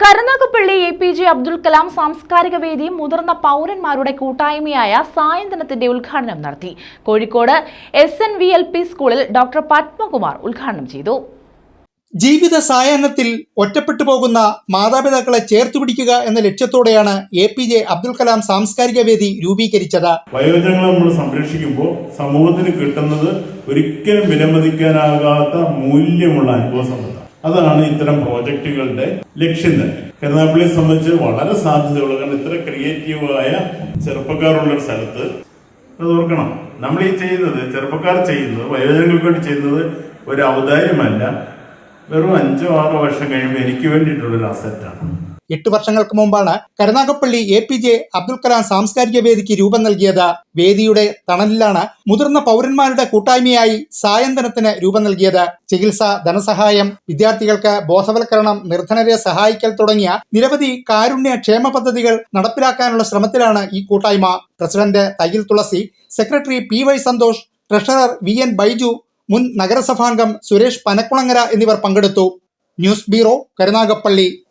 Karunagappally APJ Abdul Kalam സാംസ്കാരിക വേദി മുതിർന്ന പൗരന്മാരുടെ കൂട്ടായ്മയായ സായന്തനത്തിന്റെ ഉദ്ഘാടനം നടത്തി. കോഴിക്കോട് SNVLP സ്കൂളിൽ ഡോക്ടർ പത്മകുമാർ ഉദ്ഘാടനം ചെയ്തു. ജീവിത സായാഹ്നത്തിൽ ഒറ്റപ്പെട്ടു പോകുന്ന മാതാപിതാക്കളെ ചേർത്തുപിടിക്കുക എന്ന ലക്ഷ്യത്തോടെയാണ് APJ അബ്ദുൽ കലാം സാംസ്കാരിക വേദി രൂപീകരിച്ചത്. വയോജനങ്ങളെ നമ്മൾ സംരക്ഷിക്കുമ്പോൾ സമൂഹത്തിന് കിട്ടുന്നത് ഒരിക്കലും വിലമതിക്കാനാകാത്ത മൂല്യമുള്ള അനുഭവ സമ്പത്താണ്. അതാണ് ഇത്തരം പ്രോജക്റ്റുകളുടെ ലക്ഷ്യം തന്നെ. കരുനാഗപ്പള്ളിയെ സംബന്ധിച്ച് വളരെ സാധ്യതയുള്ള, കാരണം ഇത്ര ക്രിയേറ്റീവായ ചെറുപ്പക്കാരുള്ള ഒരു സ്ഥലത്ത് അത് ഓർക്കണം. നമ്മൾ ഈ ചെയ്യുന്നത്, ചെറുപ്പക്കാർ ചെയ്യുന്നത്, വയോജനങ്ങൾക്ക് വേണ്ടി ചെയ്യുന്നത് ഒരു ഔദാര്യമല്ല, വെറും 5-6 വർഷം കഴിയുമ്പോൾ എനിക്ക് വേണ്ടിയിട്ടുള്ളൊരു അസറ്റാണ്. 8 വർഷങ്ങൾക്ക് മുമ്പാണ് കരുനാഗപ്പള്ളി APJ അബ്ദുൽ കലാം സാംസ്കാരിക വേദിക്ക് രൂപം നൽകിയത്. വേദിയുടെ തണലിലാണ് മുതിർന്ന പൗരന്മാരുടെ കൂട്ടായ്മയായി സായന്തനത്തിന് രൂപം നൽകിയത്. ചികിത്സ, ധനസഹായം, വിദ്യാർത്ഥികൾക്ക് ബോധവൽക്കരണം, നിർധനരെ സഹായിക്കൽ തുടങ്ങിയ നിരവധി കാരുണ്യ ക്ഷേമ പദ്ധതികൾ നടപ്പിലാക്കാനുള്ള ശ്രമത്തിലാണ് ഈ കൂട്ടായ്മ. President Thayyil Thulasi, secretary PY Santhosh, treasurer VN Baiju, മുൻ നഗരസഭാംഗം സുരേഷ് പനക്കുളങ്ങര എന്നിവർ പങ്കെടുത്തു. News bureau, Karunagappally.